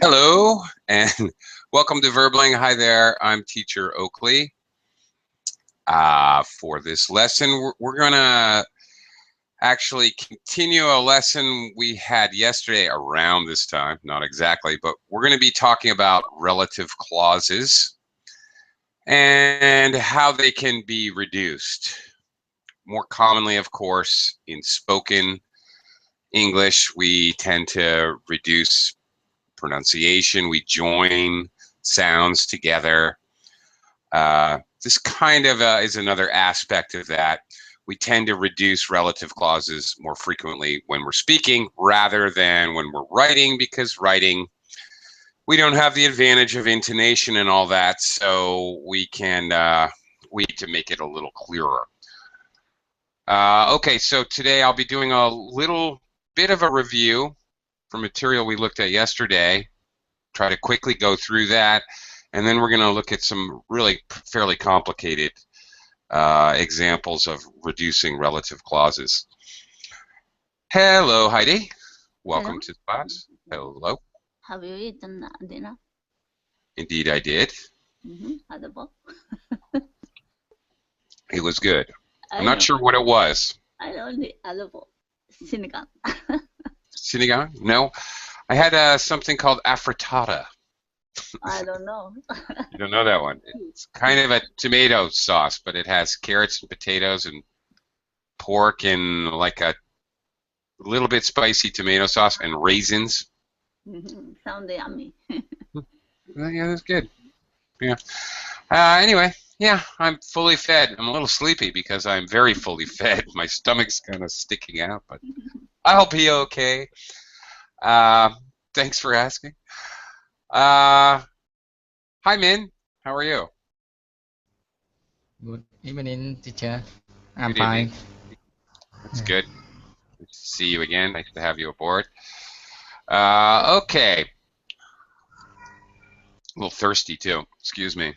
Hello and welcome to Verbling. Hi there, I'm teacher Oakley. For this lesson, we're going to actually continue a lesson we had yesterday around this time, not exactly, but we're going to be talking about relative clauses and how they can be reduced. More commonly, of course, in spoken English, we tend to reduce pronunciation. We join sounds together. This kind of is another aspect of that. We tend to reduce relative clauses more frequently when we're speaking rather than when we're writing, because writing, we don't have the advantage of intonation and all that, so we can need to make it a little clearer. Okay, so today I'll be doing a little bit of a review for material we looked at yesterday, try to quickly go through that, and then we're going to look at some really fairly complicated examples of reducing relative clauses. Hello, Heidi. Welcome to the class. Hello. Have you eaten dinner? Indeed, I did. Edible. It was good. I'm not sure what it was. I only edible. Sinigang. Sinigang? No. I had something called afrittata. I don't know. You don't know that one? It's kind of a tomato sauce, but it has carrots and potatoes and pork and like a little bit spicy tomato sauce and raisins. Sound yummy. Yeah, that's good. Yeah. Anyway, yeah, I'm fully fed. I'm a little sleepy because I'm very fully fed. My stomach's kind of sticking out, but I'll be okay. Thanks for asking. Hi, Min. How are you? Good evening, teacher. I'm Good fine. evening. That's good. Good to see you again. Nice to have you aboard. Okay. A little thirsty too. Excuse me.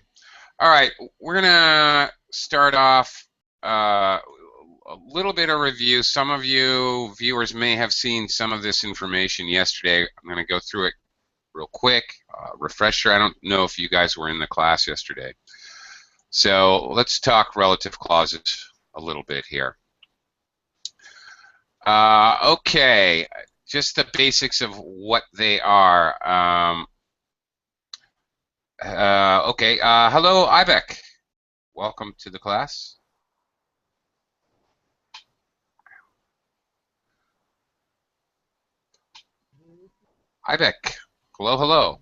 All right, we're gonna start off a little bit of review. Some of you viewers may have seen some of this information yesterday. I'm gonna go through it real quick. Refresher. I don't know if you guys were in the class yesterday. So let's talk relative clauses a little bit here. Okay, just the basics of what they are. Okay, hello, Ibec. Welcome to the class. Ibec, hello, hello.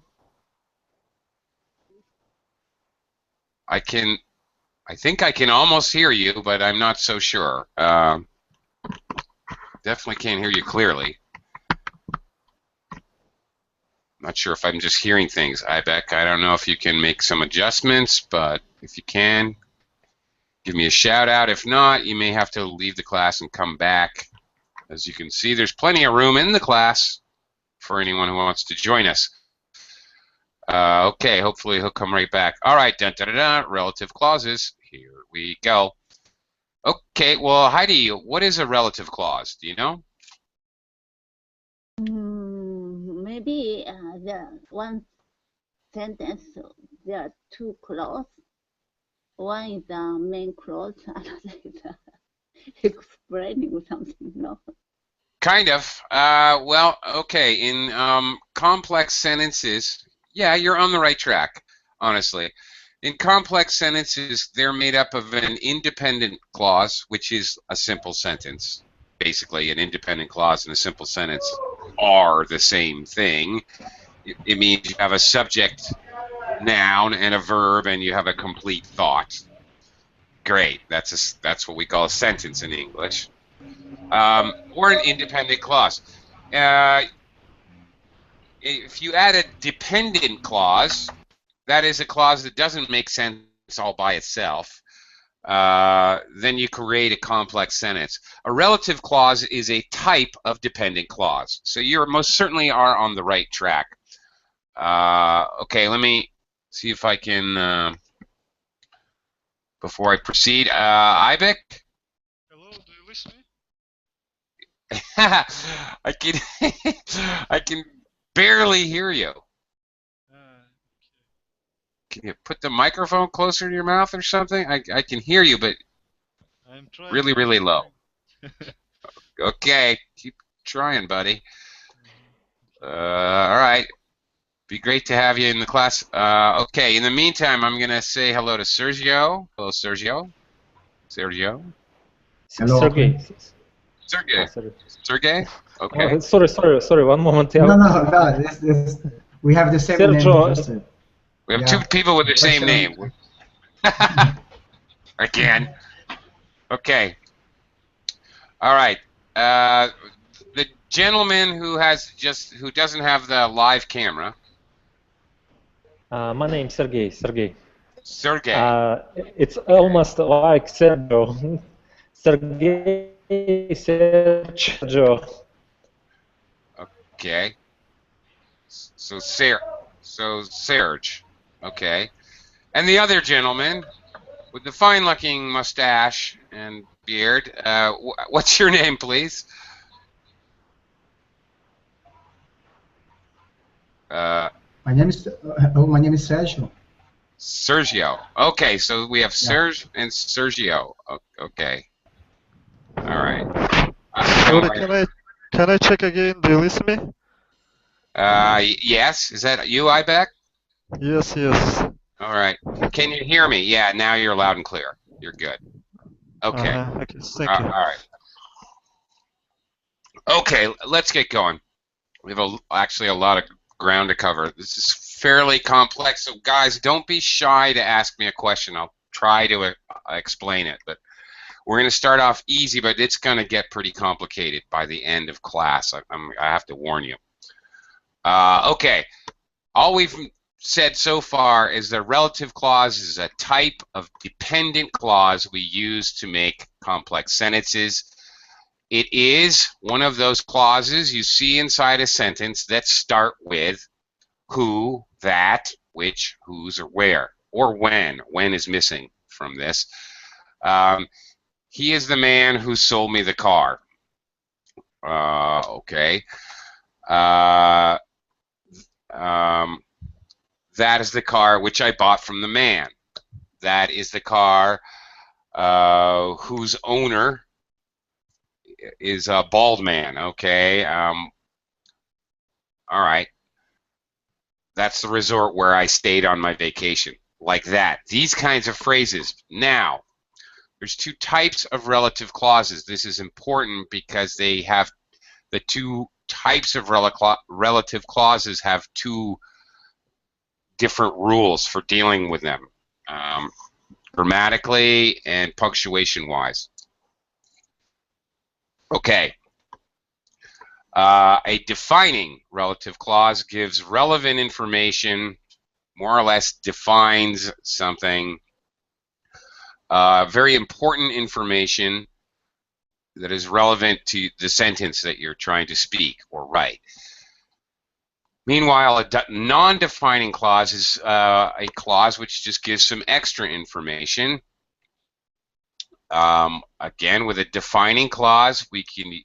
I think I can almost hear you, but I'm not so sure. Definitely can't hear you clearly. Not sure if I'm just hearing things, Ibec. I don't know if you can make some adjustments, but if you can, give me a shout out. If not, you may have to leave the class and come back. As you can see, there's plenty of room in the class for anyone who wants to join us. Okay, hopefully he'll come right back. All right, relative clauses. Here we go. Okay, well, Heidi, what is a relative clause? Do you know? Maybe there one sentence, there are two clauses. One is the main clause, another is explaining something, no? Kind of. Well, okay, in complex sentences, yeah, you're on the right track, honestly. In complex sentences, they're made up of an independent clause, which is a simple sentence. Basically, an independent clause and a simple sentence are the same thing. It means you have a subject, noun, and a verb, and you have a complete thought. Great. That's what we call a sentence in English. Or an independent clause. If you add a dependent clause, that is a clause that doesn't make sense all by itself, then you create a complex sentence. A relative clause is a type of dependent clause. So you most certainly are on the right track. Okay, let me see if I can, before I proceed, Ibec? Hello, do you listen? I can barely hear you. Can you put the microphone closer to your mouth or something? I can hear you, but I'm trying. really, really low. Okay, keep trying, buddy. All right. Be great to have you in the class. Okay, in the meantime, I'm going to say hello to Sergio. Hello, Sergio. Sergio. Hello. Sergey. Sergey. Sorry. Sergey? Okay. Sorry. One moment. No. We have the same name. Sergio. We have Yeah. two people with the same Russian. name. Again. Okay. All right. The gentleman who doesn't have the live camera. My name is Sergey. Sergey. It's almost like Sergio. Sergey, Sergio. Okay. So Serge. Okay. And the other gentleman with the fine-looking mustache and beard. What's your name, please? My name is Sergio. Sergio. Okay, so we have Serge and Sergio. Okay. All right. Sorry, can I check again? Do you listen me? Yes. Is that you, Ibeck? Yes. All right. Can you hear me? Yeah. Now you're loud and clear. You're good. Okay. Okay. Thank you. All right. Okay. Let's get going. We have actually a lot of ground to cover. This is fairly complex, so guys, don't be shy to ask me a question. I'll try to explain it, but we're going to start off easy, but it's going to get pretty complicated by the end of class. I have to warn you. Okay. All we've said so far is the relative clause is a type of dependent clause we use to make complex sentences. It is one of those clauses you see inside a sentence that start with who, that, which, whose, or where, or when. When is missing from this. He is the man who sold me the car. Okay. That is the car which I bought from the man. That is the car whose owner is a bald man. Okay. All right. That's the resort where I stayed on my vacation. Like that. These kinds of phrases. Now, there's two types of relative clauses. This is important because they have the two types of relative clauses have two different rules for dealing with them, grammatically and punctuation-wise. Okay. A defining relative clause gives relevant information, more or less defines something, very important information that is relevant to the sentence that you're trying to speak or write. Meanwhile, a non-defining clause is a clause which just gives some extra information. Again, with a defining clause,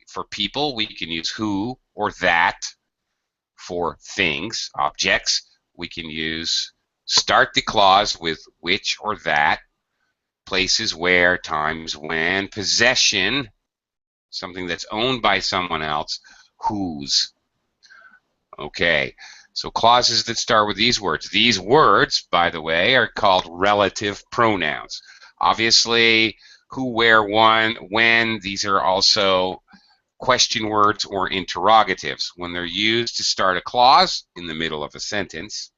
for people, we can use who or that. For things, objects, we can start the clause with which or that. Places, where, times, when. Possession, something that's owned by someone else, whose. Okay, so clauses that start with these words. These words, by the way, are called relative pronouns. Obviously, who, where, when, these are also question words or interrogatives. When they're used to start a clause in the middle of a sentence,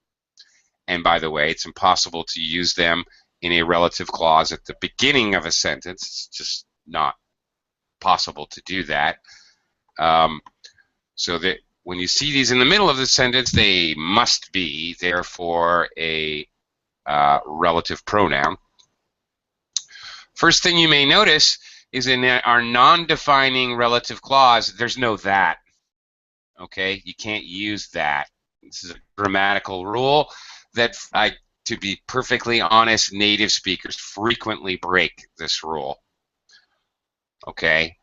and by the way, it's impossible to use them in a relative clause at the beginning of a sentence. It's just not possible to do that. So that when you see these in the middle of the sentence, they must be, therefore, a relative pronoun. First thing you may notice is in our non-defining relative clause, there's no that. Okay, you can't use that. This is a grammatical rule that, to be perfectly honest, native speakers frequently break this rule. Okay,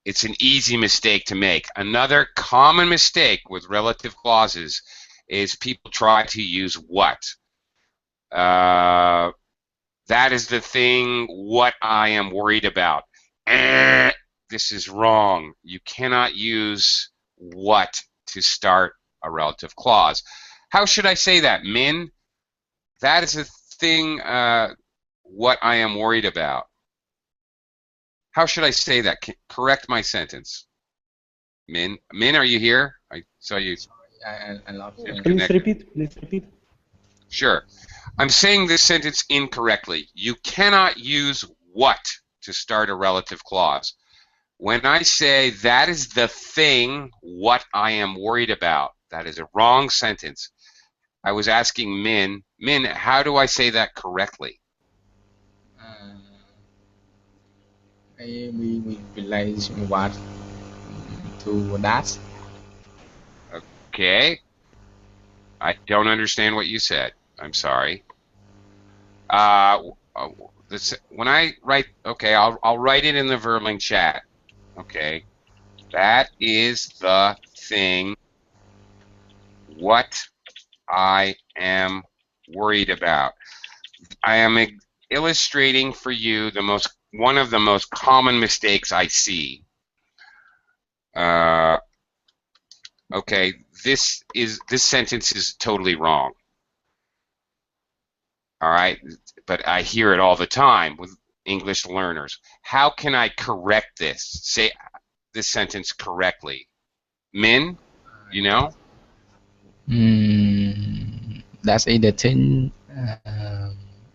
it's an easy mistake to make. Another common mistake with relative clauses is people try to use what. That is the thing what I am worried about. This is wrong. You cannot use what to start a relative clause. How should I say that? Min, that is the thing what I am worried about. How should I say that? Correct my sentence. Min, are you here? I saw you. I lost you. Please repeat. Please repeat. Sure. I'm saying this sentence incorrectly. You cannot use what to start a relative clause. When I say that is the thing what I am worried about, that is a wrong sentence. I was asking Min, how do I say that correctly? We realize what to that. Okay. I don't understand what you said. I'm sorry. When I write, okay, I'll write it in the Verling chat. Okay, that is the thing what I am worried about. I am illustrating for you one of the most common mistakes I see. Okay, this sentence is totally wrong. All right, but I hear it all the time with English learners. How can I correct this? Say this sentence correctly. Min, you know? That's the thing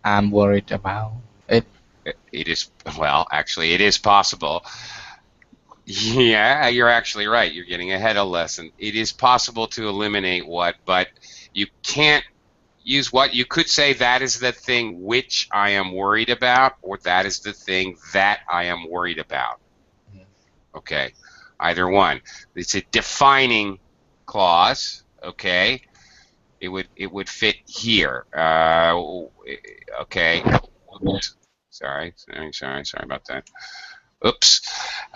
I'm worried about. It is, well, actually, it is possible. Yeah, you're actually right. You're getting ahead of lesson. It is possible to eliminate what, but you can't use what. You could say that is the thing which I am worried about, or that is the thing that I am worried about. Okay, either one. It's a defining clause. Okay, it would fit here. Okay. Oops. Sorry about that. Oops.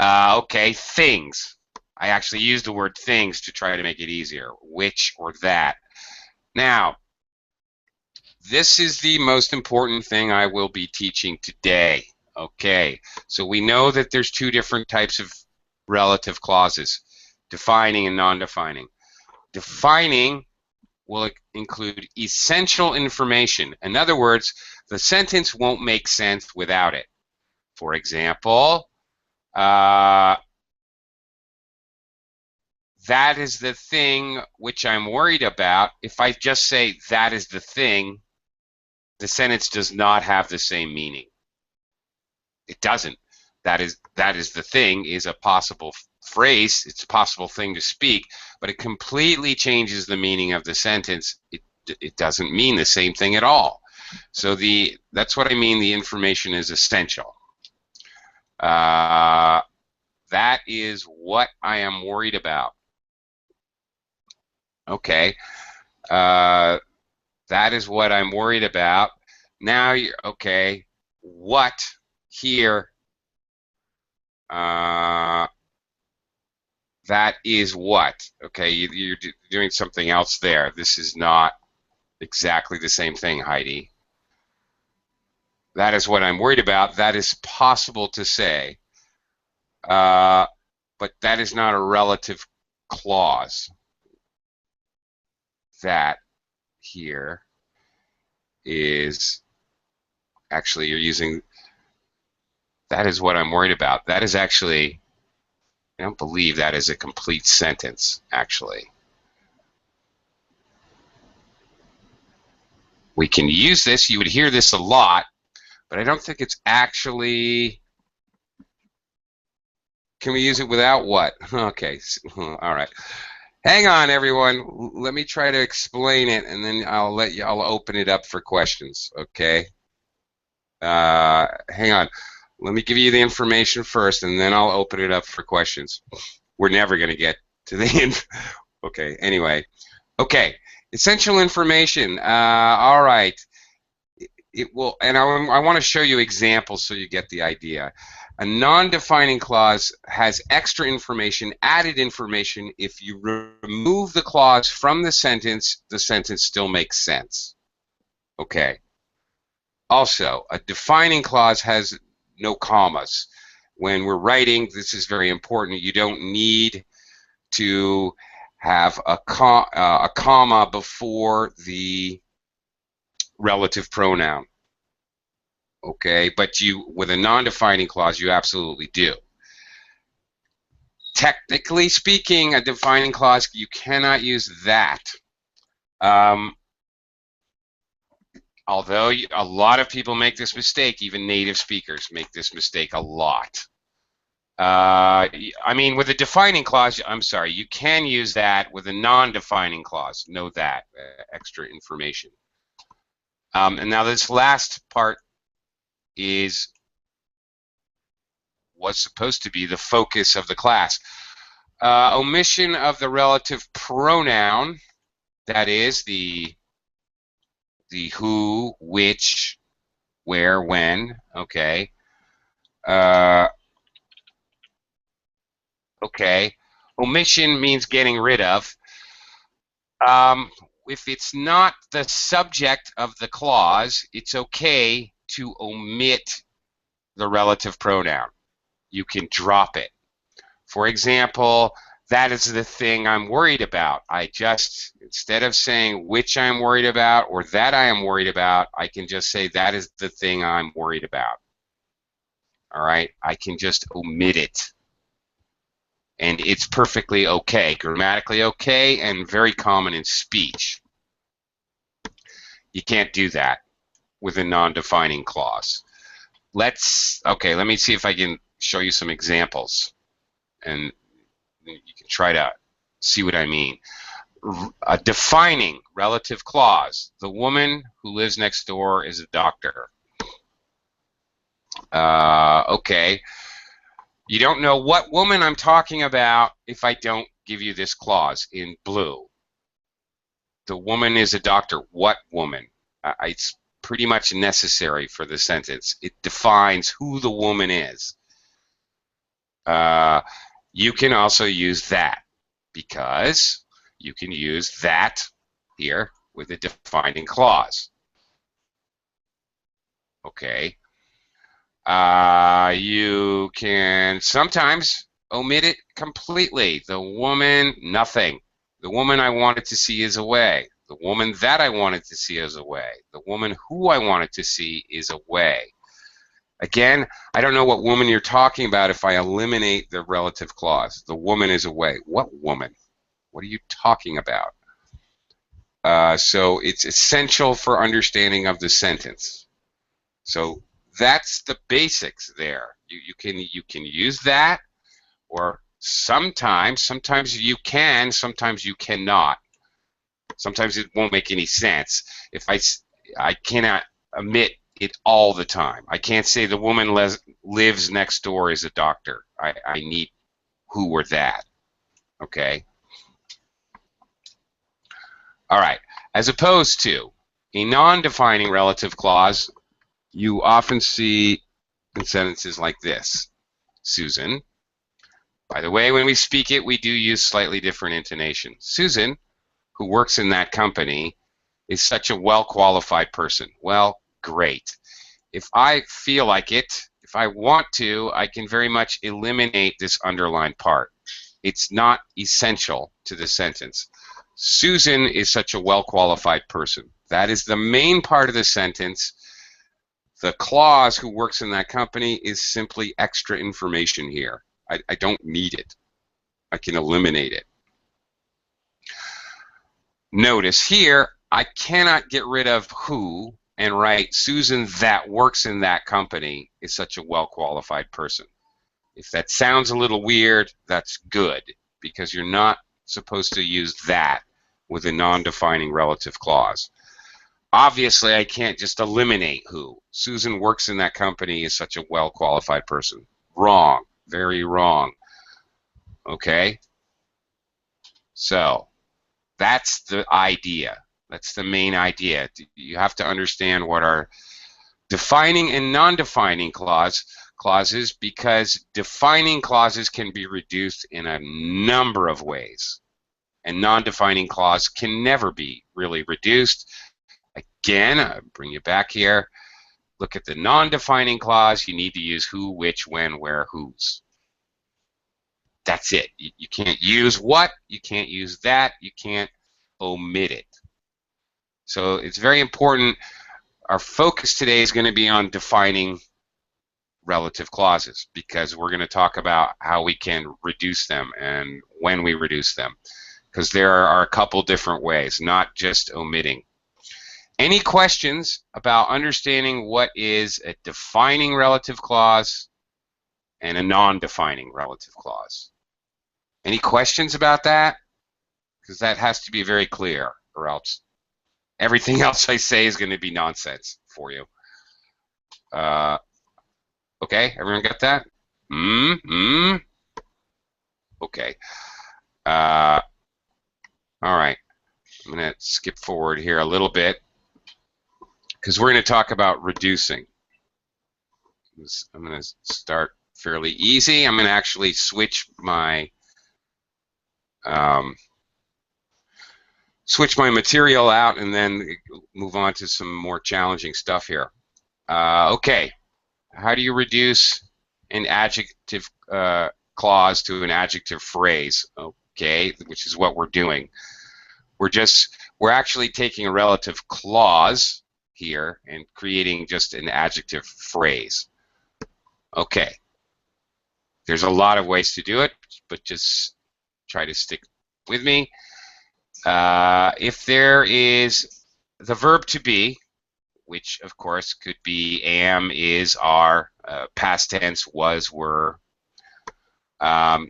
Okay, things. I actually used the word things to try to make it easier. Which or that. Now, this is the most important thing I will be teaching today. Okay, so we know that there's two different types of relative clauses, defining and non-defining. Defining will include essential information. In other words, the sentence won't make sense without it. For example, that is the thing which I'm worried about. If I just say that is the thing, the sentence does not have the same meaning. It doesn't. That is the thing is a possible phrase. It's a possible thing to speak, but it completely changes the meaning of the sentence. It doesn't mean the same thing at all. So that's what I mean. The information is essential. That is what I am worried about. Okay. That is what I'm worried about. Now, okay, what here, that is what. Okay, you're doing something else there. This is not exactly the same thing, Heidi. That is what I'm worried about. That is possible to say, but that is not a relative clause. That here is actually, you're using that is what I'm worried about. That is actually, I don't believe that is a complete sentence, actually. We can use this, you would hear this a lot, but I don't think it's actually, can we use it without what? Okay, all right. Hang on, everyone. Let me try to explain it, and then I'll open it up for questions, okay? Hang on. Let me give you the information first, and then I'll open it up for questions. We're never going to get to the end. Okay, anyway. Okay, essential information. All right. It will, and I want to show you examples so you get the idea. A non-defining clause has extra information, added information. If you remove the clause from the sentence still makes sense. Okay. Also, a defining clause has no commas. When we're writing, this is very important. You don't need to have a comma before the relative pronoun. Okay, but with a non-defining clause, you absolutely do. Technically speaking, a defining clause, you cannot use that. Although a lot of people make this mistake, even native speakers make this mistake a lot. I mean, with a defining clause, I'm sorry, you can use that. With a non-defining clause, know that, extra information. And now this last part was supposed to be the focus of the class. Omission of the relative pronoun, that is the who, which, where, when, okay. Okay, omission means getting rid of. If it's not the subject of the clause, it's okay to omit the relative pronoun. You can drop it. For example, that is the thing I'm worried about. Instead of saying which I'm worried about or that I am worried about, I can just say that is the thing I'm worried about. All right, I can just omit it. And it's perfectly okay, grammatically okay, and very common in speech. You can't do that with a non-defining clause. Let me see if I can show you some examples, and you can try to see what I mean. A defining relative clause: the woman who lives next door is a doctor. Okay. You don't know what woman I'm talking about if I don't give you this clause in blue. The woman is a doctor. What woman? It's pretty much necessary for the sentence. It defines who the woman is. You can also use that, because you can use that here with a defining clause. Okay. You can sometimes omit it completely. The woman, nothing. The woman I wanted to see is away. The woman that I wanted to see is away. The woman who I wanted to see is away. Again, I don't know what woman you're talking about if I eliminate the relative clause. The woman is away. What woman? What are you talking about? So it's essential for understanding of the sentence. So that's the basics there. You can use that, or sometimes you can, sometimes you cannot. Sometimes it won't make any sense. If I cannot omit it all the time. I can't say the woman lives next door is a doctor. I need who or that. Okay. All right. As opposed to a non-defining relative clause, you often see in sentences like this. Susan. By the way, when we speak it, we do use slightly different intonation. Susan, who works in that company, is such a well-qualified person. Well, great. If I feel like it, if I want to, I can very much eliminate this underlined part. It's not essential to the sentence. Susan is such a well-qualified person. That is the main part of the sentence. The clause who works in that company is simply extra information here. I don't need it. I can eliminate it. Notice here, I cannot get rid of who and write Susan that works in that company is such a well-qualified person. If that sounds a little weird, that's good, because you're not supposed to use that with a non-defining relative clause. Obviously, I can't just eliminate who. Susan works in that company is such a well-qualified person. Wrong. Very wrong. Okay? So, that's the idea. That's the main idea. You have to understand what our defining and non-defining clause. clauses because defining clauses can be reduced in a number of ways. And non-defining clause can never be really reduced. Again, I'll bring you back here. Look at the non-defining clause. You need to use who, which, when, where, whose. That's it. You can't use what. You can't use that. You can't omit it. So it's very important. Our focus today is going to be on defining relative clauses because we're going to talk about how we can reduce them and when we reduce them, because there are a couple different ways, not just omitting. Any questions about understanding what is a defining relative clause and a non-defining relative clause? Any questions about that? Because that has to be very clear, or else everything else I say is going to be nonsense for you. Okay, everyone got that? Okay. All right. I'm going to skip forward here a little bit because we're going to talk about reducing. I'm going to start fairly easy. I'm going to actually switch my material out and then move on to some more challenging stuff here. Okay. How do you reduce an adjective clause to an adjective phrase? Okay, which is what we're doing. We're actually taking a relative clause here and creating just an adjective phrase. Okay. There's a lot of ways to do it, but just try to stick with me. If there is the verb to be, which of course could be am, is, are, past tense, was, were.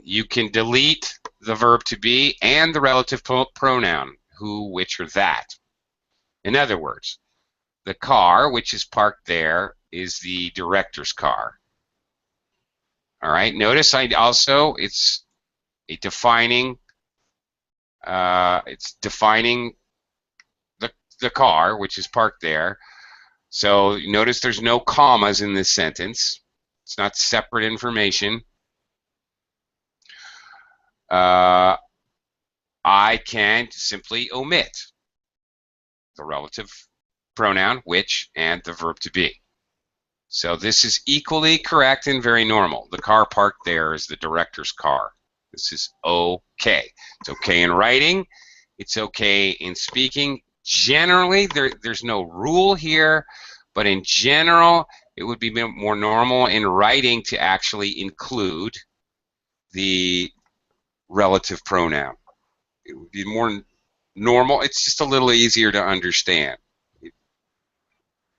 You can delete the verb to be and the relative pronoun, who, which, or that. In other words, the car, which is parked there, is the director's car. All right. Notice it's defining the car, which is parked there. So notice there's no commas in this sentence. It's not separate information. I can simply omit the relative pronoun, which, and the verb to be. So this is equally correct and very normal. The car parked there is the director's car. This is okay. It's okay in writing. It's okay in speaking. Generally, there's no rule here, but in general, it would be more normal in writing to actually include the relative pronoun. It would be more normal. It's just a little easier to understand.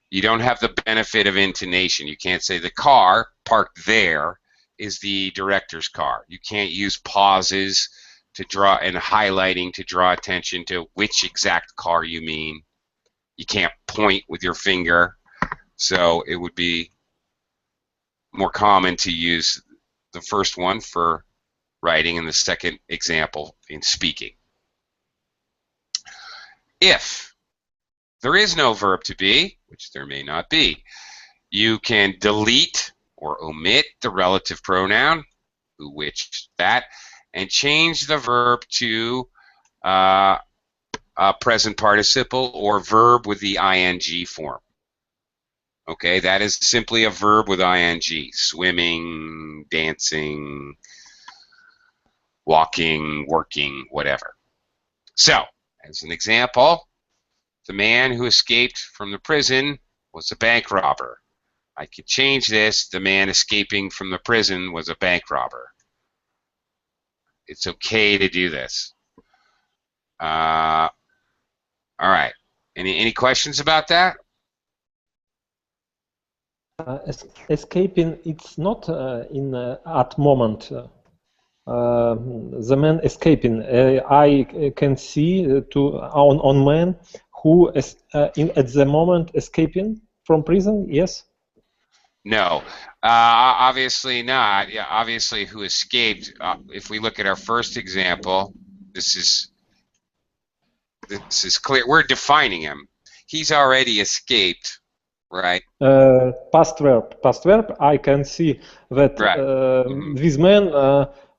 You don't have the benefit of intonation. You can't say the car parked there is the director's car. You can't use pauses to draw and highlighting to draw attention to which exact car you mean. You can't point with your finger. So it would be more common to use the first one for writing and the second example in speaking. If there is no verb to be, which there may not be, you can delete or omit the relative pronoun, who, which, that, and change the verb to a present participle or verb with the ing form. Okay, that is simply a verb with ing. Swimming, dancing, walking, working, whatever. So, as an example, the man who escaped from the prison was a bank robber. I could change this. The man escaping from the prison was a bank robber. It's okay to do this. All right. Any questions about that? Escaping, it's not at moment. The man escaping. I can see on man who is at the moment escaping from prison. Yes. No, obviously not. Yeah, obviously, who escaped? If we look at our first example, this is clear. We're defining him. He's already escaped, Right. Past verb. Past verb. I can see that Right. this man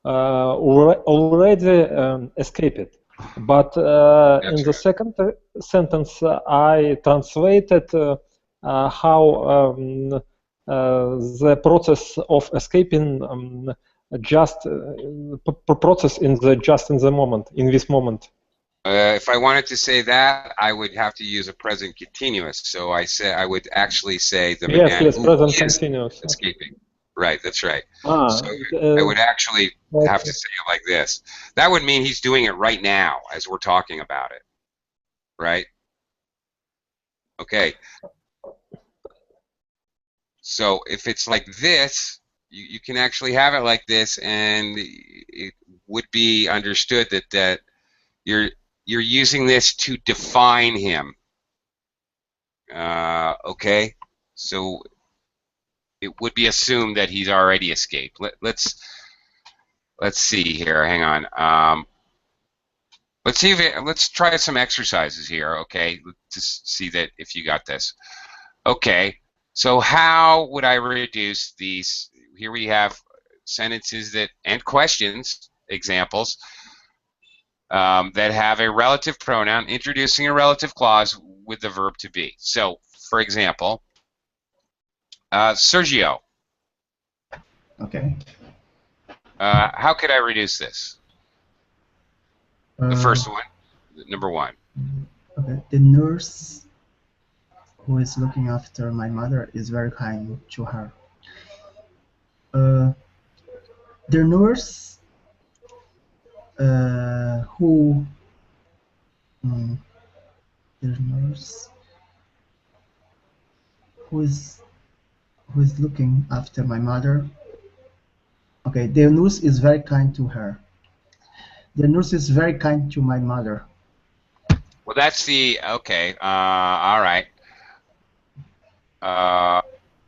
already escaped. But in the second sentence, I translated how the process of escaping just process in the moment, in this moment. If I wanted to say that, I would have to use a present continuous. So I would actually say the man Yes, who present is continuous. escaping. Right, that's right. Ah, So I would actually have to say it like this. That would mean he's doing it right now as we're talking about it. Right? Okay. So if it's like this, you can actually have it like this, and it would be understood that you're using this to define him. Okay, so it would be assumed that he's already escaped. Let's see here. Hang on. Let's see let's try some exercises here. Okay, to see that if you got this. Okay, so how would I reduce these? Here we have sentences and questions, examples that have a relative pronoun introducing a relative clause with the verb to be. So, for example, Sergio. Okay. How could I reduce this? The first one, number one. Okay. The nurse who is looking after my mother is very kind to her. The nurse who the nurse who is looking after my mother. Okay, the nurse is very kind to her. The nurse is very kind to my mother. Well, that's the okay. All right.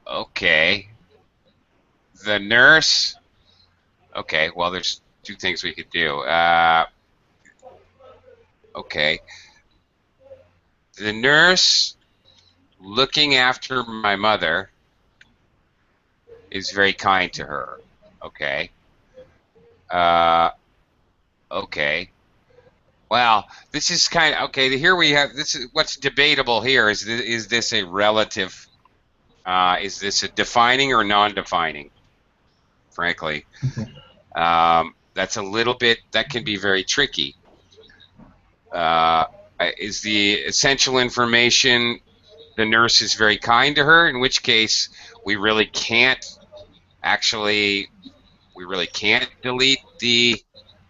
Okay. The nurse. Okay. Well, there's two things we could do. Okay. The nurse looking after my mother is very kind to her. Okay. Okay. Well, this is kind of okay. Here we have this is what's debatable here. Is this a relative? Is this a defining or non-defining? Frankly, that's a little bit that can be very tricky. Is the essential information the nurse is very kind to her? In which case, we really can't delete the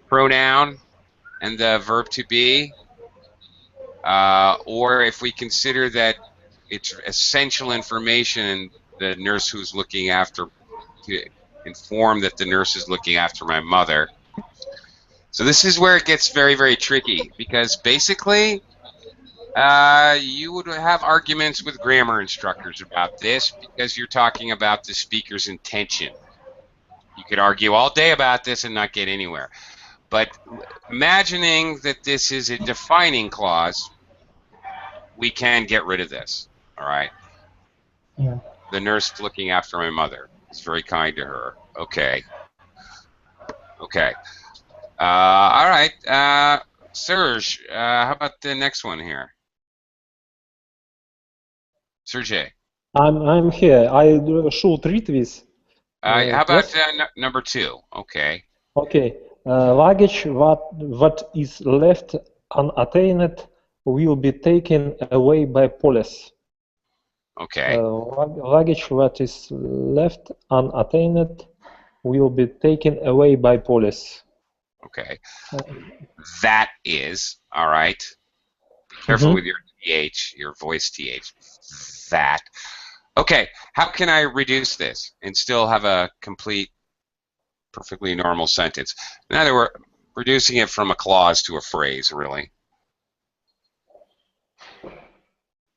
pronoun and the verb to be, or if we consider that it's essential information, the nurse who's looking after, to inform that the nurse is looking after my mother. So this is where it gets very, very tricky, because basically you would have arguments with grammar instructors about this, because you're talking about the speaker's intention. You could argue all day about this and not get anywhere. But imagining that this is a defining clause, we can get rid of this. All right. Yeah. The nurse looking after my mother is very kind to her. Okay. Okay. All right. Serge, how about the next one here? Sergey. I'm here. I should read this. How about yes? number two? Okay. Okay. Luggage what is left unattained will be taken away by police. Okay. Luggage what is left unattained will be taken away by police. Okay. That is, all right. Be careful with your TH, your voice TH. That. Okay. How can I reduce this and still have a complete, perfectly normal sentence? In other words, reducing it from a clause to a phrase, really.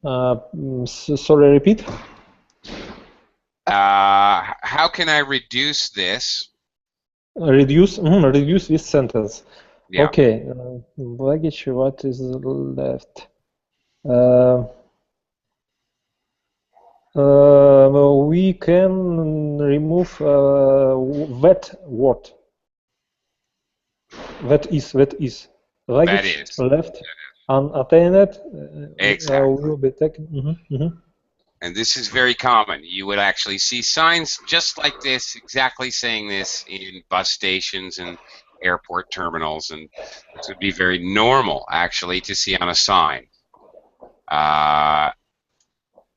Sorry, repeat. How can I reduce this? Reduce this sentence. Yeah. Okay. Luggage what is left? We can remove that word. That is. Luggage is. left unattended Exactly. will be taken. And this is very common. You would actually see signs just like this, exactly saying this in bus stations and airport terminals, and this would be very normal actually to see on a sign.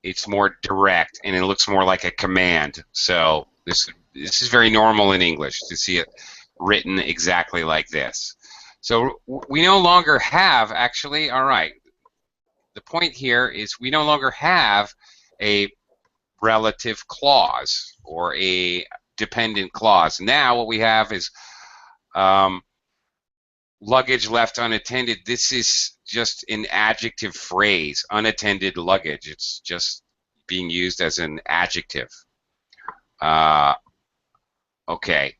It's more direct and it looks more like a command. So this is very normal in English to see it written exactly like this. So we no longer have actually, all right, the point here is we no longer have a relative clause or a dependent clause. Now what we have is luggage left unattended. This is just an adjective phrase, unattended luggage. It's just being used as an adjective. Okay,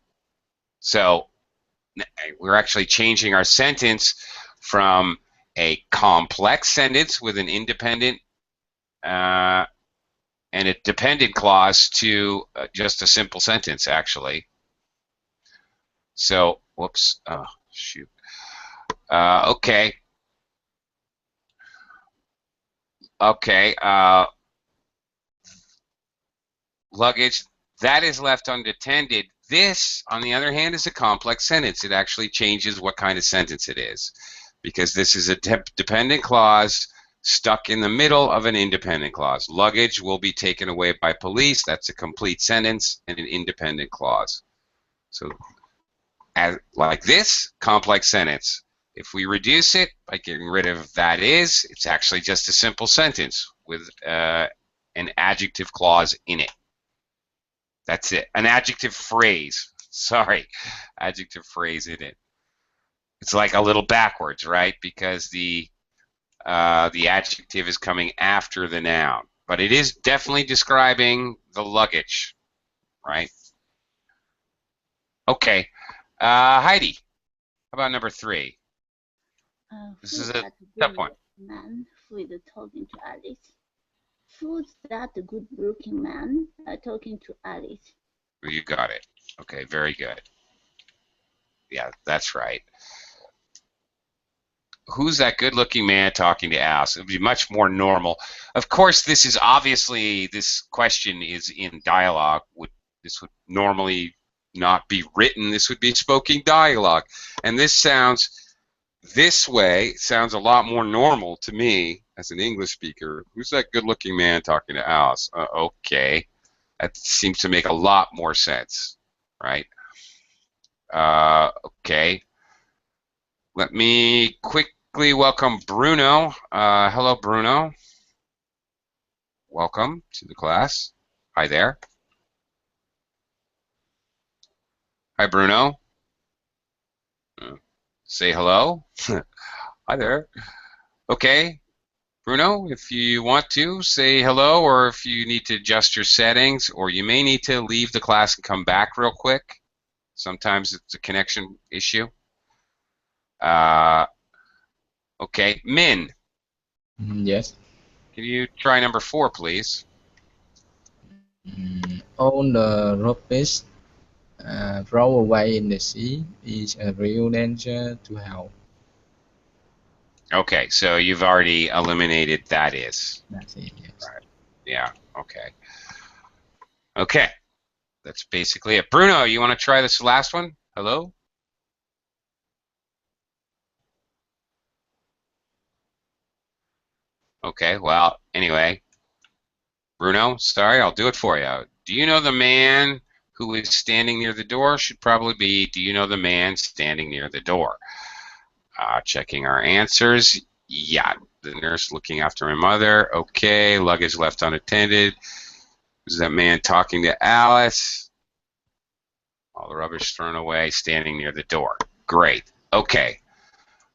so we're actually changing our sentence from a complex sentence with an independent and a dependent clause to just a simple sentence, actually. So, whoops, oh, shoot. Okay. Okay, luggage, that is left unattended. This, on the other hand, is a complex sentence. It actually changes what kind of sentence it is, because this is a dependent clause stuck in the middle of an independent clause. Luggage will be taken away by police. That's a complete sentence and an independent clause. So, like this, complex sentence. If we reduce it by getting rid of that is, it's actually just a simple sentence with an adjective clause in it. That's it. An adjective phrase. Sorry, adjective phrase in it. It's like a little backwards, right? Because the adjective is coming after the noun, but it is definitely describing the luggage, right? Okay, Heidi, how about number 3? This is a tough one. Man who is talking to Alice. Who's that good-looking man talking to Alice? You got it. Okay, very good. Yeah, that's right. Who's that good-looking man talking to Alice? It would be much more normal. Of course, this is obviously, this question is in dialogue. This would normally not be written. This would be spoken dialogue. And this sounds, this way, sounds a lot more normal to me as an English speaker. Who's that good-looking man talking to Alice? Okay. That seems to make a lot more sense, right? Okay. Let me quickly welcome Bruno. Hello, Bruno. Welcome to the class. Hi there. Hi, Bruno. Say hello. Hi there. Okay, Bruno, if you want to, say hello, or if you need to adjust your settings, or you may need to leave the class and come back real quick. Sometimes it's a connection issue. Okay, Min. Yes. Can you try number 4, please? All the rubbish thrown away in the sea is a real danger to health. Okay, so you've already eliminated that is. That's it, yes. Right. Yeah, okay. Okay, that's basically it. Bruno, you want to try this last one? Hello? Okay, well, anyway. Bruno, sorry, I'll do it for you. Do you know the man who is standing near the door? Should probably be, do you know the man standing near the door? Checking our answers. Yeah, the nurse looking after my mother. Okay, luggage left unattended. Who's that man talking to Alice? All the rubbish thrown away, standing near the door. Great. Okay.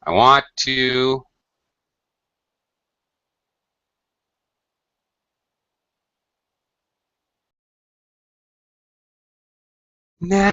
I want to... Now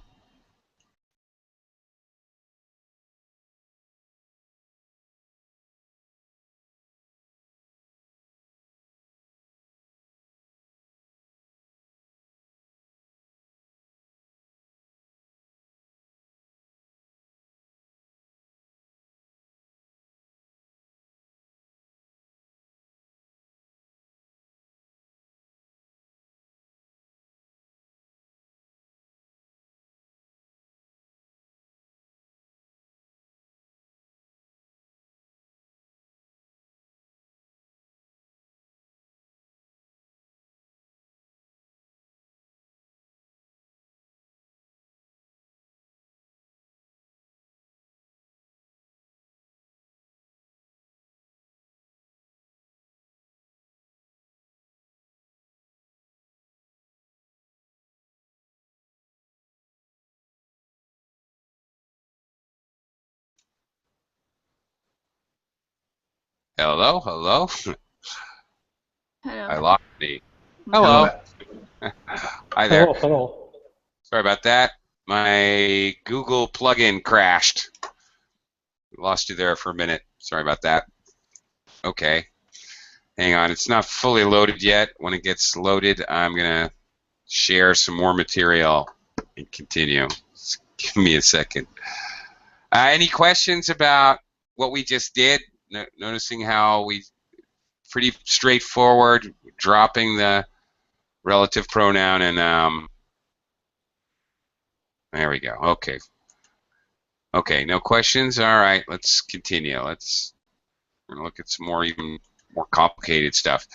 Hello, hello. Hello. I lost me. Hello Hello. bạn. Hi there. Hello, hello. Sorry about that. My Google plugin crashed. Lost you there for a minute. Sorry about that. Okay. Hang on. It's not fully loaded yet. When it gets loaded, I'm going to share some more material and continue. Just give me a second. Any questions about what we just did? Noticing how we pretty straightforward, dropping the relative pronoun and there we go. Okay. Okay, no questions? All right, let's continue. We're gonna look at some more, even more complicated stuff.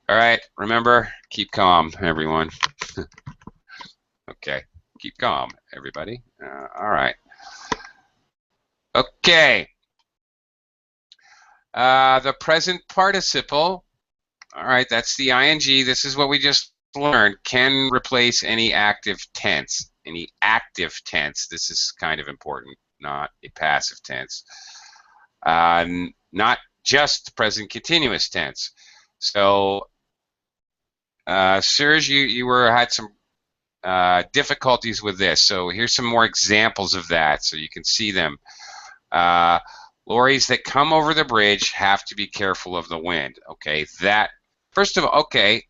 All right, remember, keep calm, everyone. Okay, keep calm, everybody. All right. Okay. The present participle, all right, that's the ing. This is what we just learned, can replace any active tense. Any active tense, this is kind of important, not a passive tense. Not just present continuous tense. So, Serge, you had some difficulties with this. So here's some more examples of that, so you can see them. Lorries that come over the bridge have to be careful of the wind. Okay, that first of all. Okay,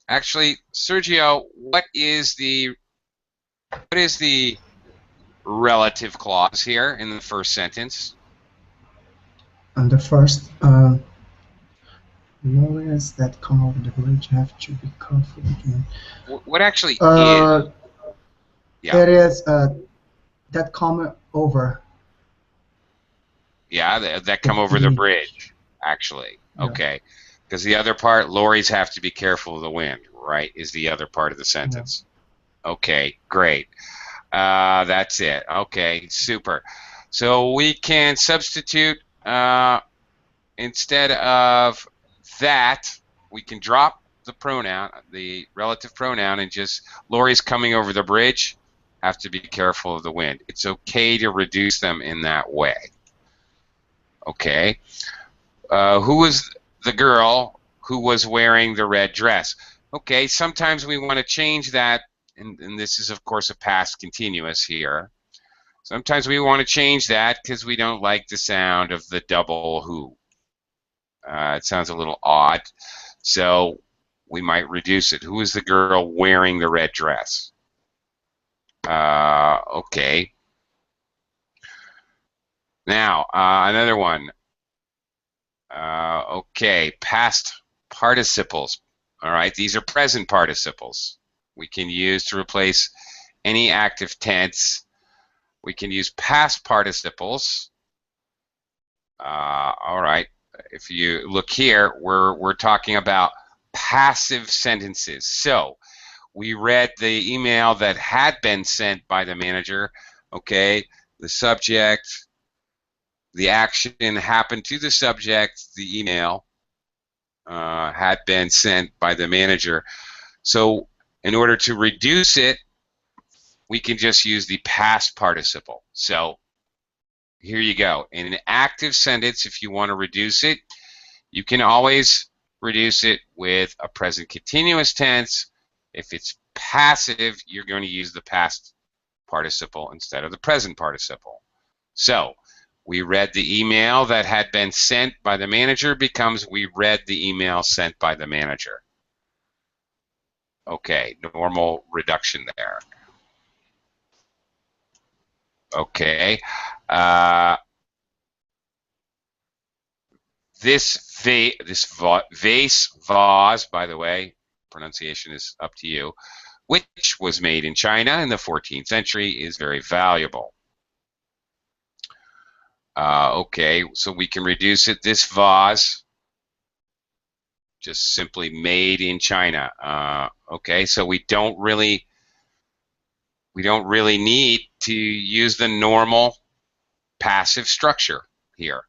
actually, Sergio, what is the relative clause here in the first sentence? And the first, lorries that come over the bridge have to be careful again. What actually is? Yeah. Yeah. It is that come over. Yeah, that come over the bridge, actually. Yeah. Okay. Because the other part, lorries have to be careful of the wind, right, is the other part of the sentence. Yeah. Okay, great. That's it. Okay, super. So we can substitute, instead of that, we can drop the pronoun, the relative pronoun, and just lorries coming over the bridge have to be careful of the wind. It's okay to reduce them in that way. Okay. Who was the girl who was wearing the red dress? Okay, sometimes we want to change that, and this is, of course, a past continuous here. Sometimes we want to change that because we don't like the sound of the double who. It sounds a little odd, so we might reduce it. Who is the girl wearing the red dress? Okay. Now, another one. Okay, past participles. All right, these are present participles. We can use to replace any active tense. We can use past participles. All right, if you look here, we're talking about passive sentences. So we read the email that had been sent by the manager. Okay, the subject, the action happened to the subject, the email had been sent by the manager. So in order to reduce it, we can just use the past participle. So here you go. In an active sentence, if you want to reduce it, you can always reduce it with a present continuous tense. If it's passive, you're going to use the past participle instead of the present participle. So we read the email that had been sent by the manager becomes we read the email sent by the manager. Okay, normal reduction there. Okay. This vase, by the way, pronunciation is up to you, which was made in China in the 14th century, is very valuable. Okay, so we can reduce it. This vase, just simply made in China. Okay, so we don't really need to use the normal passive structure here.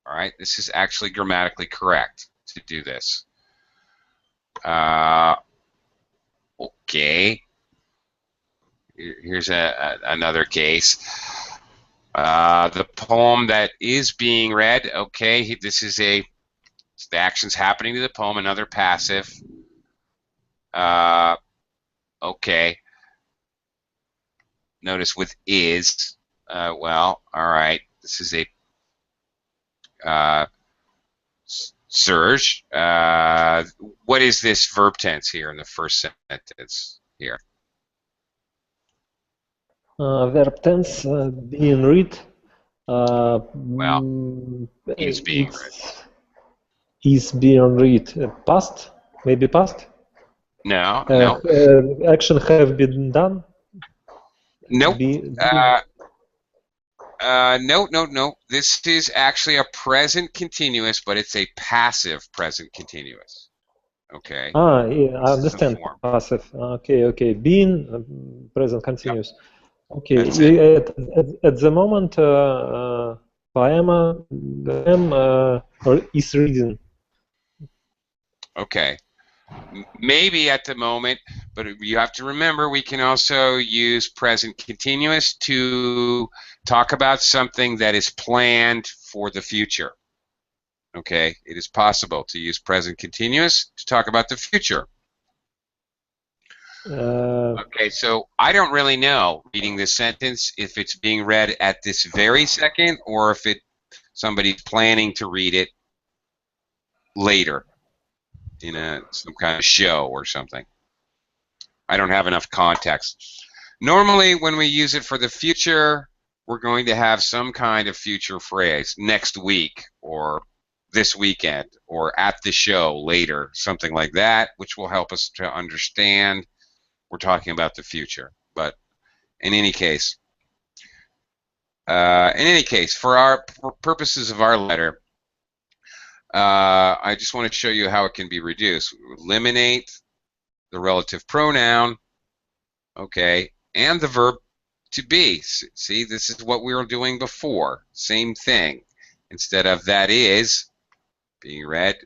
All right, this is actually grammatically correct to do this. Okay, here's another case. The poem that is being read, okay, this is the action's happening to the poem, another passive. Okay. Notice with is, well, all right, this is a Serge. What is this verb tense here in the first sentence here? Verb tense being read. Well, is being read. Is being read. Past? Maybe past? No. Action have been done? Nope. No. This is actually a present continuous, but it's a passive present continuous. Okay. Yeah, I understand. Passive. Okay. Being present continuous. Yep. Okay. At the moment, poema is reading. Okay. Maybe at the moment, but you have to remember we can also use present continuous to talk about something that is planned for the future. Okay, it is possible to use present continuous to talk about the future. Okay, so I don't really know, reading this sentence, if it's being read at this very second or if somebody's planning to read it later in some kind of show or something. I don't have enough context. Normally, when we use it for the future, we're going to have some kind of future phrase, next week, or this weekend, or at the show later, something like that, which will help us to understand we're talking about the future. But in any case, for purposes of our letter, I just want to show you how it can be reduced. Eliminate the relative pronoun, okay, and the verb to be. See, this is what we were doing before. Same thing. Instead of that is being read,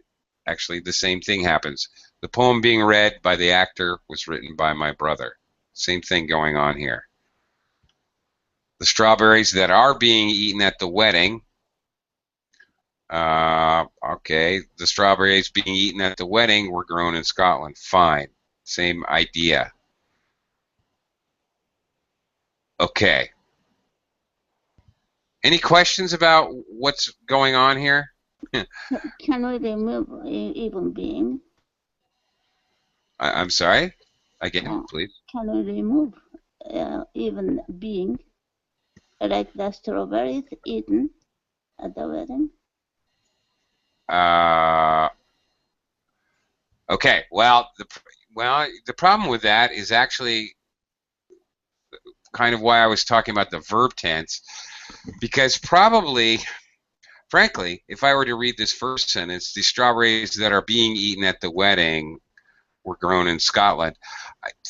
actually the same thing happens. The poem being read by the actor was written by my brother. Same thing going on here. The strawberries that are being eaten at the wedding. Okay, the strawberries being eaten at the wedding were grown in Scotland. Fine. Same idea. Okay. Any questions about what's going on here? Can we remove even being? I'm sorry? Again, please. Can we remove even being, like the strawberries eaten at the wedding? Okay. Well, the problem with that is actually kind of why I was talking about the verb tense, because probably, frankly, if I were to read this first sentence, the strawberries that are being eaten at the wedding were grown in Scotland.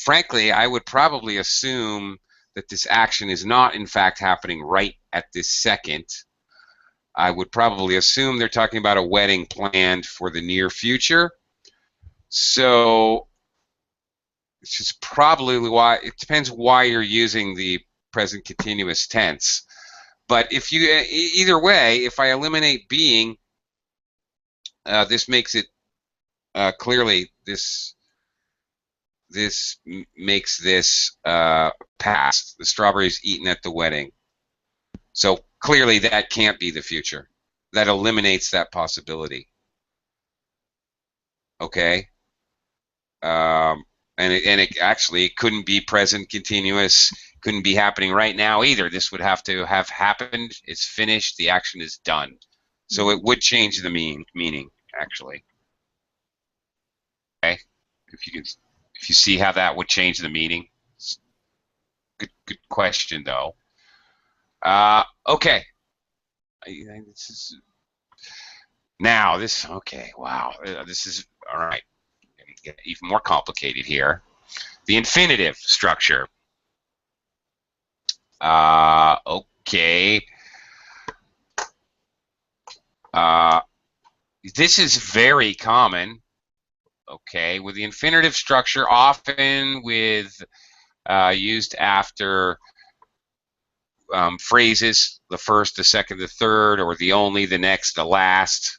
Frankly, I would probably assume that this action is not, in fact, happening right at this second. I would probably assume they're talking about a wedding planned for the near future. So it's just probably why, it depends why you're using the present continuous tense. But if you, either way, if I eliminate being, this makes it clearly, this makes this past. The strawberries eaten at the wedding. So clearly that can't be the future. That eliminates that possibility. Okay? And it actually couldn't be present continuous, couldn't be happening right now either. This would have to have happened, it's finished, the action is done. So it would change the meaning, actually. Okay? If you see how that would change the meaning. Good question, though. Okay. Okay, wow. This is, all right. Get even more complicated here. The infinitive structure. Okay. This is very common. Okay, with the infinitive structure, often with used after phrases, the first, the second, the third, or the only, the next, the last,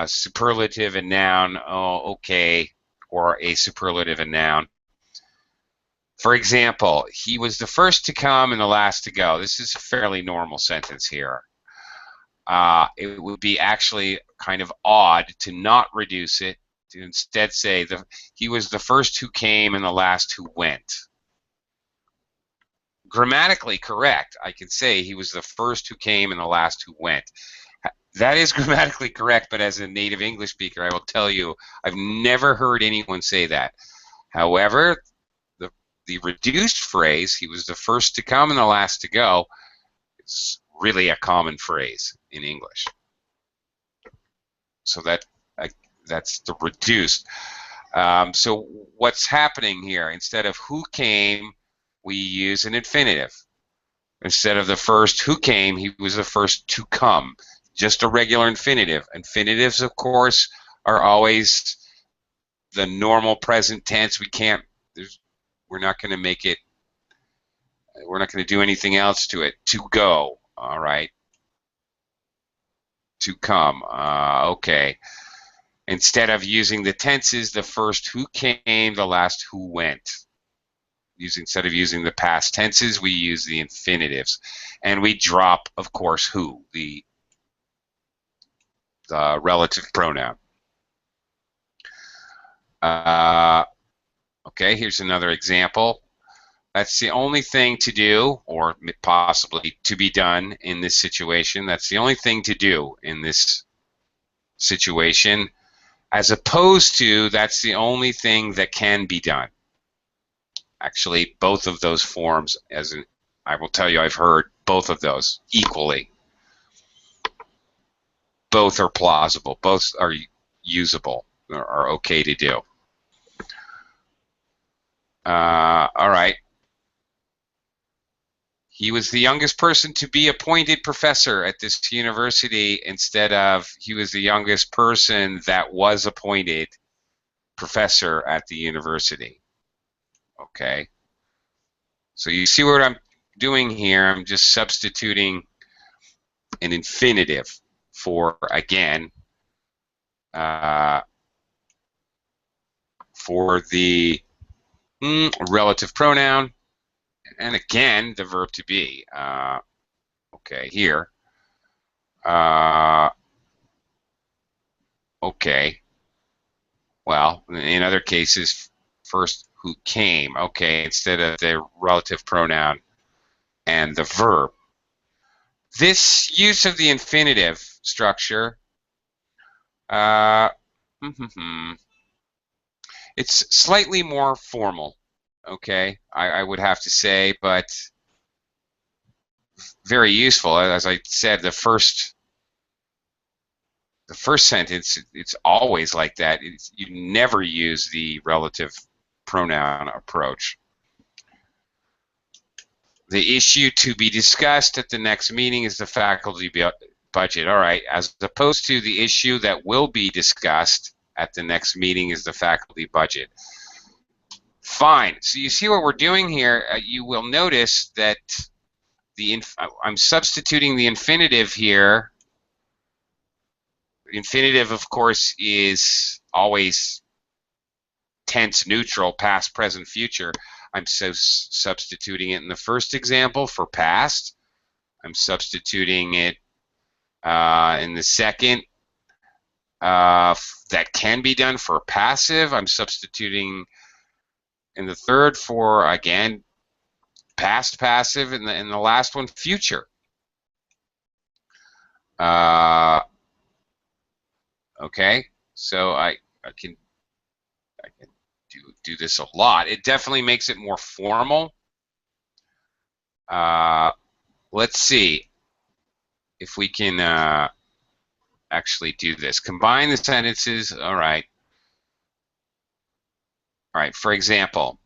superlative and noun, oh, okay, or a superlative and noun. For example, he was the first to come and the last to go. This is a fairly normal sentence here. It would be actually kind of odd to not reduce it, to instead say he was the first who came and the last who went. Grammatically correct. I can say he was the first who came and the last who went. That is grammatically correct, but as a native English speaker, I will tell you, I've never heard anyone say that. However, the reduced phrase, he was the first to come and the last to go, is really a common phrase in English. So that's the reduced. So what's happening here? Instead of who came, we use an infinitive. Instead of the first who came, he was the first to come. Just a regular infinitive. Infinitives, of course, are always the normal present tense. We're not going to make it, we're not going to do anything else to it. To go, all right. To come, okay. Instead of using the tenses, the first who came, the last who went. Instead of using the past tenses, we use the infinitives. And we drop, of course, who, the relative pronoun. Okay, here's another example. That's the only thing to do, or possibly to be done in this situation. That's the only thing to do in this situation, as opposed to that's the only thing that can be done. Actually, both of those forms, I will tell you, I've heard both of those equally. Both are plausible. Both are usable, or are okay to do. All right. He was the youngest person to be appointed professor at this university, instead of he was the youngest person that was appointed professor at the university. Okay. So you see what I'm doing here? I'm just substituting an infinitive for, again, for the relative pronoun, and again, the verb to be. Okay, here. Okay. Well, in other cases, first who came. Okay, instead of the relative pronoun and the verb. This use of the infinitive structure, it's slightly more formal. Okay, I would have to say, but very useful. As I said, the first sentence, it's always like that. You never use the relative pronoun approach. The issue to be discussed at the next meeting is the faculty budget. All right, as opposed to the issue that will be discussed at the next meeting is the faculty budget. Fine. So you see what we're doing here. You will notice that I'm substituting the infinitive here. The infinitive, of course, is always tense neutral, past, present, future. I'm substituting it in the first example for past. I'm substituting it in the second. That can be done for passive. I'm substituting in the third for, again, past passive, and the last one, future. Okay, so I can do this a lot. It definitely makes it more formal. Let's see if we can actually do this. Combine the sentences. All right. All right, for example.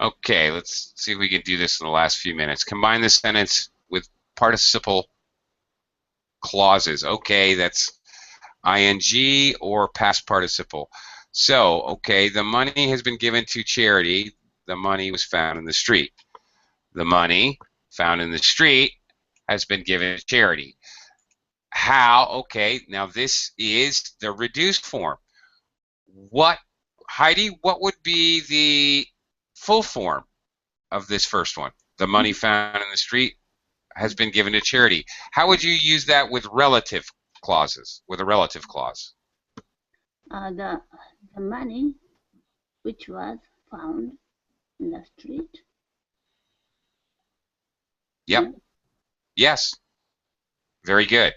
Okay, let's see if we can do this in the last few minutes. Combine the sentence with participle clauses. Okay, that's ing or past participle. So, okay, the money has been given to charity. The money was found in the street. The money found in the street has been given to charity. How? Okay, now this is the reduced form. What, Heidi, what would be the full form of this first one? The money found in the street has been given to charity. How would you use that with relative clauses, with a relative clause? The money which was found in the street. Yep. Yes. Very good.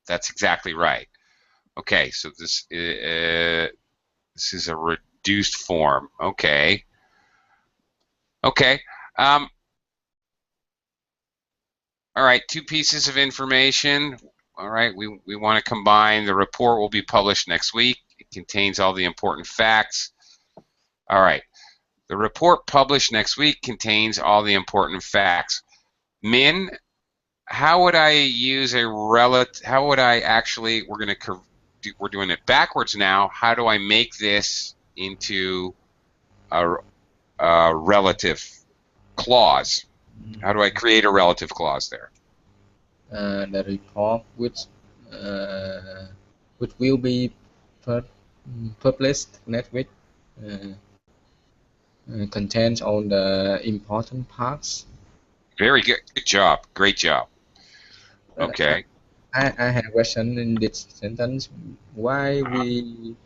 That's exactly right. Okay, so this is a reduced form. Okay. Okay. All right, two pieces of information. All right, we want to combine. The report will be published next week. It contains all the important facts. All right, the report published next week contains all the important facts. Min, how would I use a relative? How would I actually? We're doing it backwards now. How do I make this into a relative clause? How do I create a relative clause there? The report which will be published next week contains all the important parts. Very good. Good job. Great job. Okay. I have a question in this sentence. Why we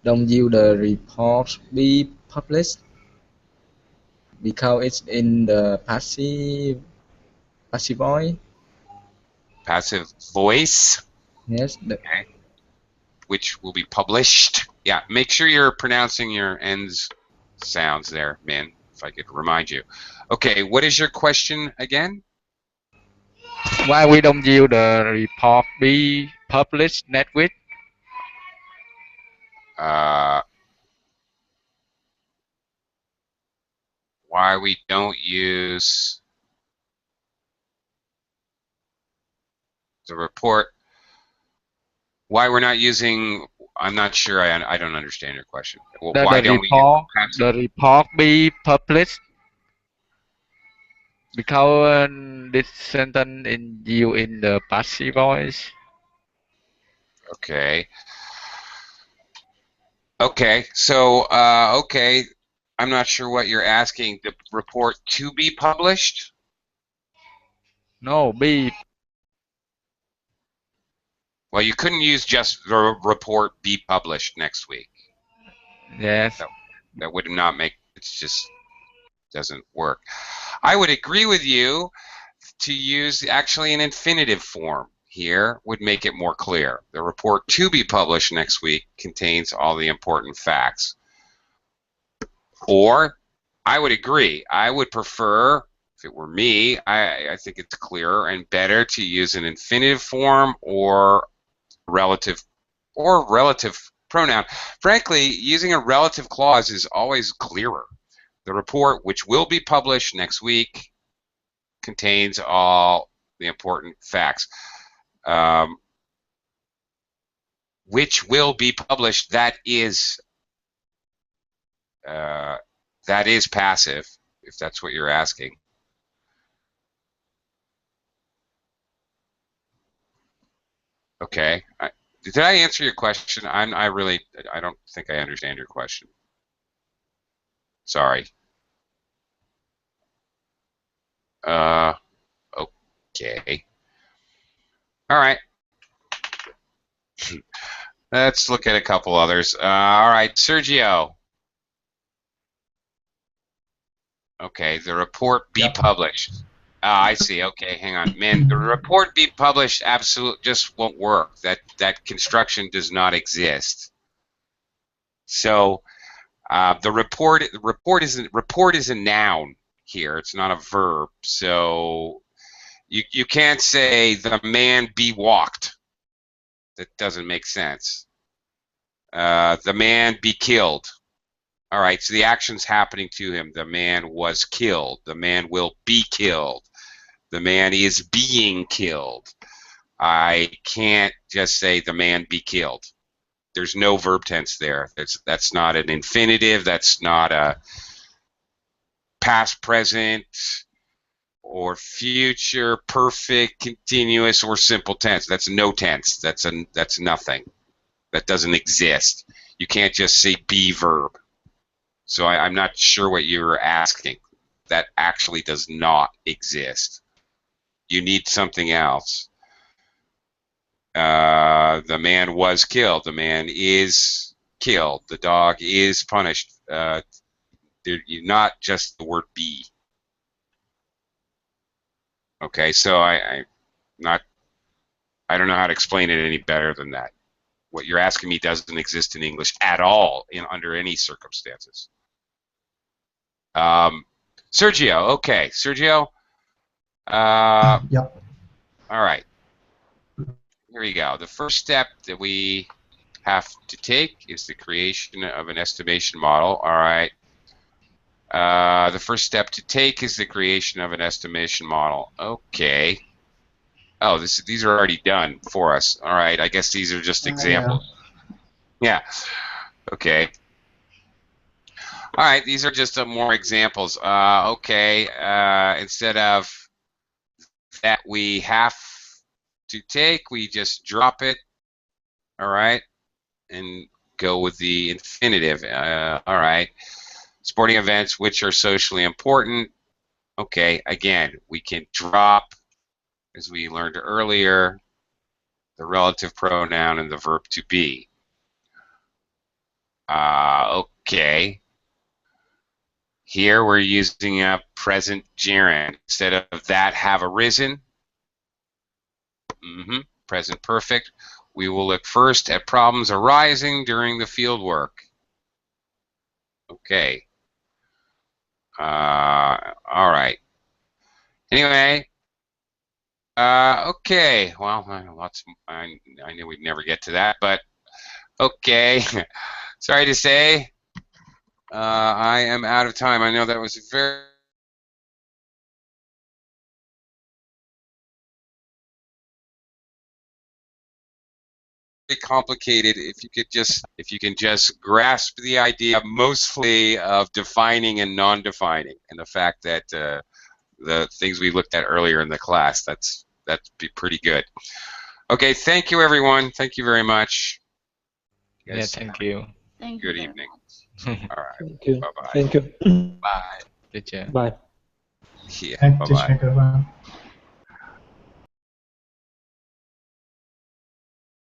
don't use the report be published? Because it's in the passive voice. Passive voice. Yes. Okay. Which will be published. Yeah. Make sure you're pronouncing your ends sounds there, Min, if I could remind you. Okay. What is your question again? Why we don't use the report be published next week? Why we don't use the report? Why we're not using? I'm not sure. I don't understand your question. Why don't we use the report be published? Because this sentence in you in the passive voice. Okay. Okay. So okay. I'm not sure what you're asking. The report to be published? No, be. Well, you couldn't use just the report be published next week. Yes. That would not make, it's just doesn't work. I would agree with you to use actually an infinitive form here would make it more clear. The report to be published next week contains all the important facts. Or I would agree. I would prefer, if it were me, I think it's clearer and better to use an infinitive form or relative pronoun. Frankly, using a relative clause is always clearer. The report, which will be published next week, contains all the important facts. Which will be published, that is passive, if that's what you're asking. Okay. Did I answer your question? I don't think I understand your question. Sorry. Okay. All right. Let's look at a couple others. All right, Sergio. Okay, the report be published. I see. Okay, hang on. Man, the report be published absolutely just won't work. That construction does not exist. So the report is a noun here. It's not a verb. So you can't say the man be walked. That doesn't make sense. The man be killed. All right, so the action's happening to him. The man was killed. The man will be killed. The man is being killed. I can't just say the man be killed. There's no verb tense there. That's not an infinitive. That's not a past, present. or future perfect, continuous, or simple tense. That's no tense. That's nothing. That doesn't exist. You can't just say be verb. So I'm not sure what you're asking. That actually does not exist. You need something else. The man was killed. The man is killed. The dog is punished. You're not just the word be. Okay, so I don't know how to explain it any better than that. What you're asking me doesn't exist in English at all under any circumstances. Sergio, okay, Sergio. Yep. All right. Here we go. The first step that we have to take is the creation of an estimation model. All right. The first step to take is the creation of an estimation model. Okay. Oh, these are already done for us. All right. I guess these are just examples. Yeah. Okay. All right. These are just more examples. Okay. Instead of that we have to take, we just drop it. All right. And go with the infinitive. All right. Sporting events which are socially important. Okay, again, we can drop, as we learned earlier, the relative pronoun and the verb to be. Okay. Here we're using a present gerund. Instead of that have arisen, present perfect, we will look first at problems arising during the field work. Okay. All right. Anyway, okay. Well, I knew we'd never get to that, but okay. Sorry to say, I am out of time. I know that was very complicated. If you can just grasp the idea mostly of defining and non-defining, and the fact that the things we looked at earlier in the class, that'd be pretty good. Okay, thank you everyone. Thank you very much. Yeah, thank you. Thank you Good very evening. much. All right. Thank you. Bye-bye. Thank you. Bye. Teacher. Bye. Yeah. Thank Bye-bye. you.